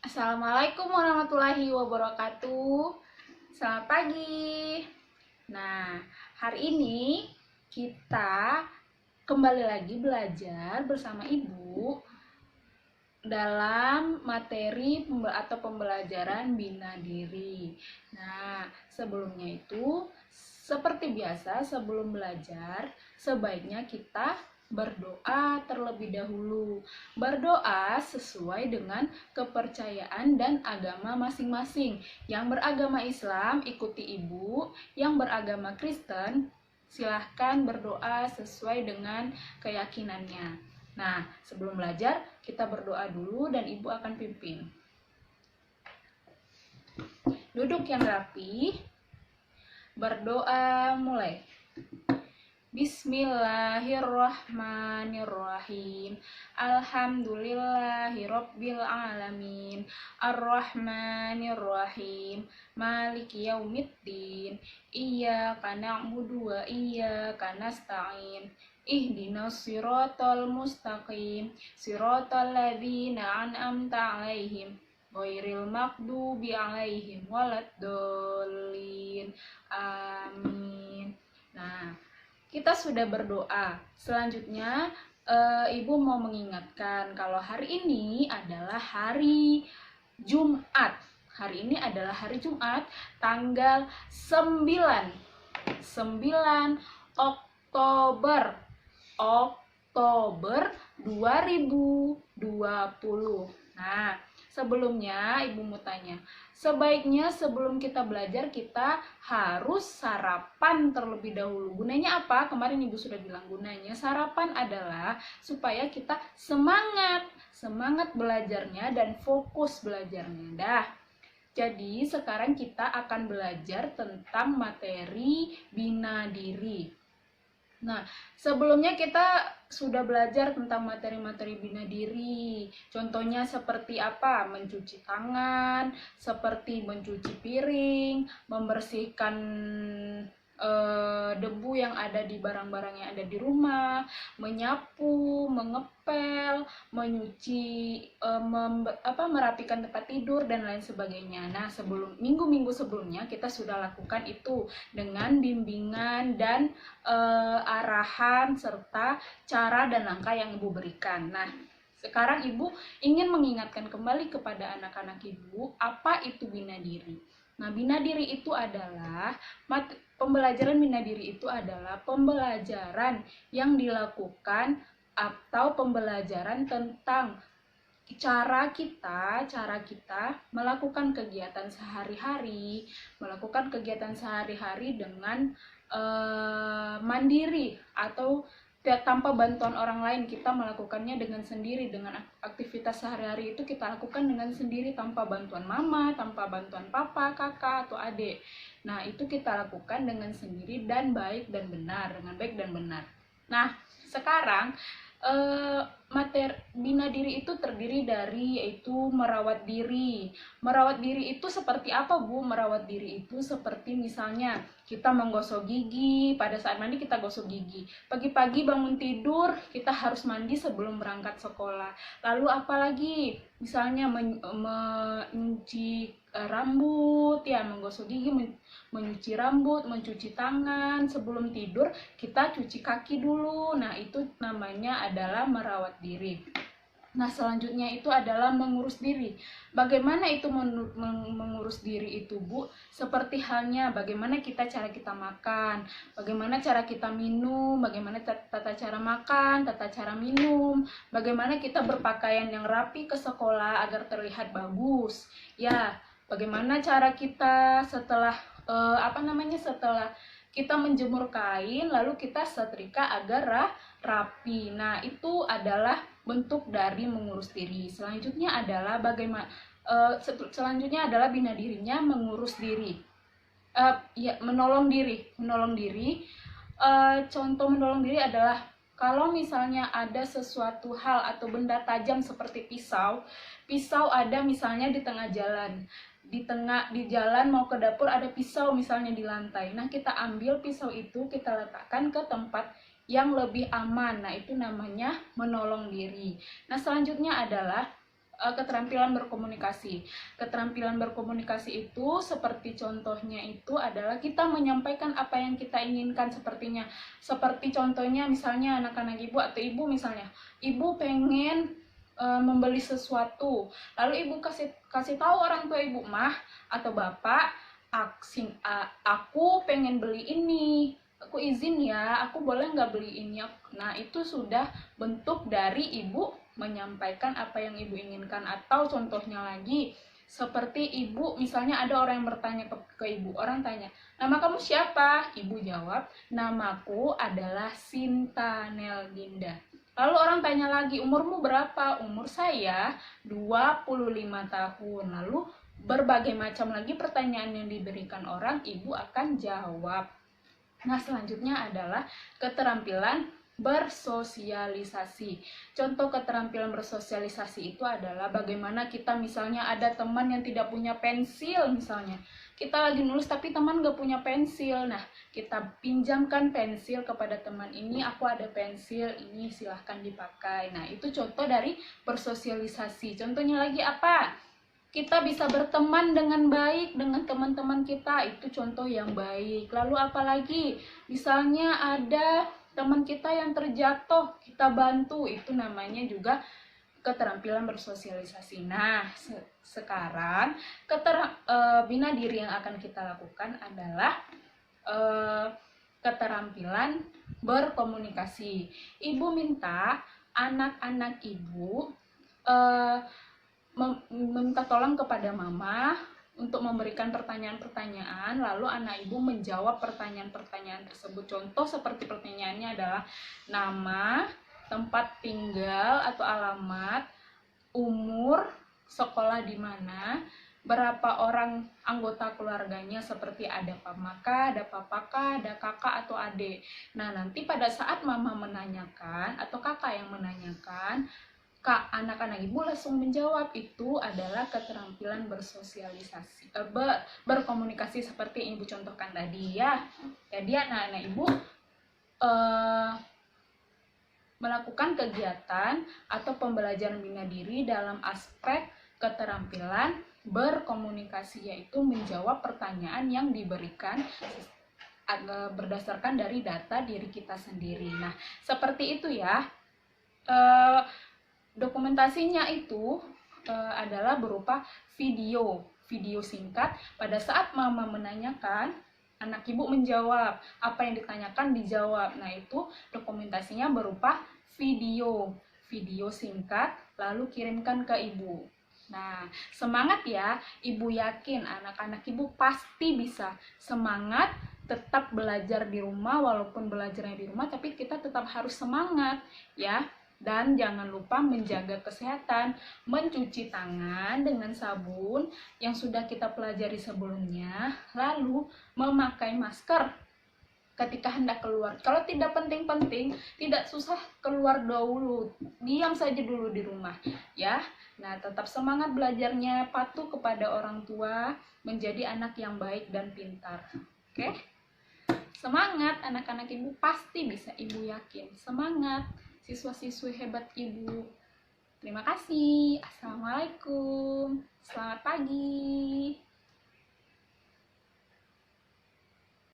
Assalamualaikum warahmatullahi wabarakatuh. Selamat pagi. Nah, hari ini kita kembali lagi belajar bersama Ibu dalam materi atau pembelajaran bina diri. Nah, sebelumnya itu seperti biasa sebelum belajar sebaiknya kita berdoa terlebih dahulu. Berdoa sesuai dengan kepercayaan dan agama masing-masing. Yang beragama Islam ikuti Ibu, yang beragama Kristen silahkan berdoa sesuai dengan keyakinannya. Nah, sebelum belajar kita berdoa dulu dan Ibu akan pimpin. Duduk yang rapi. Berdoa mulai. Bismillahirrahmanirrahim. Alhamdulillahirabbil alamin. Arrahmanirrahim. Maliki yaumiddin. Iyyaka na'budu wa iyyaka nasta'in. Ihdinas siratal mustaqim. Siratal ladzina an'amta 'alaihim ghairil maghdubi 'alaihim waladdallin. Amin. Nah, kita sudah berdoa. Selanjutnya Ibu mau mengingatkan kalau hari ini adalah hari Jumat. Hari ini adalah hari Jumat tanggal 9 Oktober 2020. Nah, sebelumnya Ibu mau tanya, sebaiknya sebelum kita belajar kita harus sarapan terlebih dahulu. Gunanya apa? Kemarin Ibu sudah bilang gunanya sarapan adalah supaya kita semangat belajarnya dan fokus belajarnya. Dah. Jadi sekarang kita akan belajar tentang materi bina diri. Nah, sebelumnya kita sudah belajar tentang materi-materi bina diri. Contohnya seperti apa? Mencuci tangan, seperti mencuci piring, membersihkan debu yang ada di barang-barang yang ada di rumah, menyapu, mengepel, menyuci, merapikan tempat tidur dan lain sebagainya. Nah, minggu-minggu sebelumnya kita sudah lakukan itu dengan bimbingan dan arahan serta cara dan langkah yang Ibu berikan. Nah, sekarang Ibu ingin mengingatkan kembali kepada anak-anak Ibu apa itu bina diri. Nah, bina diri itu adalah pembelajaran bina diri itu adalah pembelajaran yang dilakukan atau pembelajaran tentang cara kita melakukan kegiatan sehari-hari, dengan mandiri atau tanpa bantuan orang lain. Kita melakukannya dengan sendiri, dengan aktivitas sehari-hari itu kita lakukan dengan sendiri tanpa bantuan mama, tanpa bantuan papa, kakak, atau adik. Nah, itu kita lakukan dengan sendiri dan baik dan benar, dengan baik dan benar. Nah, sekarang materi bina diri itu terdiri dari yaitu merawat diri. Merawat diri itu seperti apa, Bu? Merawat diri itu seperti misalnya kita menggosok gigi, pada saat mandi kita gosok gigi. Pagi-pagi bangun tidur kita harus mandi sebelum berangkat sekolah. Lalu apalagi? Misalnya mencuci rambut, ya, menggosok gigi, mencuci rambut, mencuci tangan. Sebelum tidur kita cuci kaki dulu. Nah, itu namanya adalah merawat diri. Nah, selanjutnya itu adalah mengurus diri. Bagaimana itu mengurus diri itu, Bu? Seperti halnya bagaimana cara kita makan, bagaimana cara kita minum, bagaimana tata cara makan, tata cara minum, bagaimana kita berpakaian yang rapi ke sekolah agar terlihat bagus. Ya, bagaimana cara kita setelah setelah kita menjemur kain lalu kita setrika agar rapi. Nah, itu adalah bentuk dari mengurus diri. Selanjutnya adalah bina dirinya mengurus diri. Menolong diri. Contoh menolong diri adalah kalau misalnya ada sesuatu hal atau benda tajam seperti pisau ada misalnya di tengah jalan. Di jalan mau ke dapur ada pisau misalnya di lantai. Nah, kita ambil pisau itu, kita letakkan ke tempat yang lebih aman. Nah, itu namanya menolong diri. Nah, selanjutnya adalah keterampilan berkomunikasi. Keterampilan berkomunikasi itu seperti contohnya itu adalah kita menyampaikan apa yang kita inginkan sepertinya. Seperti contohnya misalnya anak-anak ibu atau ibu misalnya, ibu pengen membeli sesuatu, lalu ibu kasih tahu orang tua ibu, mah atau bapak, aku pengen beli ini, aku izin ya, aku boleh nggak beli ini. Nah, itu sudah bentuk dari ibu menyampaikan apa yang ibu inginkan. Atau contohnya lagi, seperti ibu, misalnya ada orang yang bertanya ke ibu, orang tanya, nama kamu siapa? Ibu jawab, namaku adalah Sinta Nelginda. Lalu orang tanya lagi, umurmu berapa? Umur saya 25 tahun. Lalu berbagai macam lagi pertanyaan yang diberikan orang, ibu akan jawab. Nah, selanjutnya adalah keterampilan bersosialisasi. Contoh keterampilan bersosialisasi itu adalah bagaimana kita misalnya ada teman yang tidak punya pensil misalnya. Kita lagi nulis tapi teman gak punya pensil. Nah, kita pinjamkan pensil kepada teman ini, aku ada pensil, ini silahkan dipakai. Nah, itu contoh dari bersosialisasi. Contohnya lagi apa? Kita bisa berteman dengan baik dengan teman-teman kita, itu contoh yang baik. Lalu apalagi, misalnya ada teman kita yang terjatuh, kita bantu, itu namanya juga keterampilan bersosialisasi. Nah, sekarang bina diri yang akan kita lakukan adalah keterampilan berkomunikasi. Ibu minta anak-anak ibu meminta tolong kepada mama untuk memberikan pertanyaan-pertanyaan, lalu anak ibu menjawab pertanyaan-pertanyaan tersebut. Contoh seperti pertanyaannya adalah nama, tempat tinggal atau alamat, umur, sekolah di mana, berapa orang anggota keluarganya, seperti ada pamaka, ada papaka, ada kakak atau adik. Nah, nanti pada saat mama menanyakan atau kakak yang menanyakan, anak-anak ibu langsung menjawab. Itu adalah keterampilan bersosialisasi, berkomunikasi seperti yang ibu contohkan tadi ya. Jadi anak-anak ibu melakukan kegiatan atau pembelajaran bina diri dalam aspek keterampilan berkomunikasi, yaitu menjawab pertanyaan yang diberikan berdasarkan dari data diri kita sendiri. Nah, seperti itu ya. Dokumentasinya itu adalah berupa video singkat. Pada saat mama menanyakan, anak ibu menjawab, apa yang ditanyakan dijawab. Nah, itu dokumentasinya berupa video singkat, lalu kirimkan ke ibu. Nah, semangat ya, ibu yakin anak-anak ibu pasti bisa. Semangat, tetap belajar di rumah, walaupun belajarnya di rumah, tapi kita tetap harus semangat ya. Dan jangan lupa menjaga kesehatan, mencuci tangan dengan sabun yang sudah kita pelajari sebelumnya, lalu memakai masker ketika hendak keluar. Kalau tidak penting-penting, tidak susah keluar dulu, diam saja dulu di rumah ya. Nah, tetap semangat belajarnya, patuh kepada orang tua, menjadi anak yang baik dan pintar. Oke? Semangat, anak-anak ibu pasti bisa, ibu yakin. Semangat siswa-siswi hebat ibu. Terima kasih. Assalamualaikum. Selamat pagi.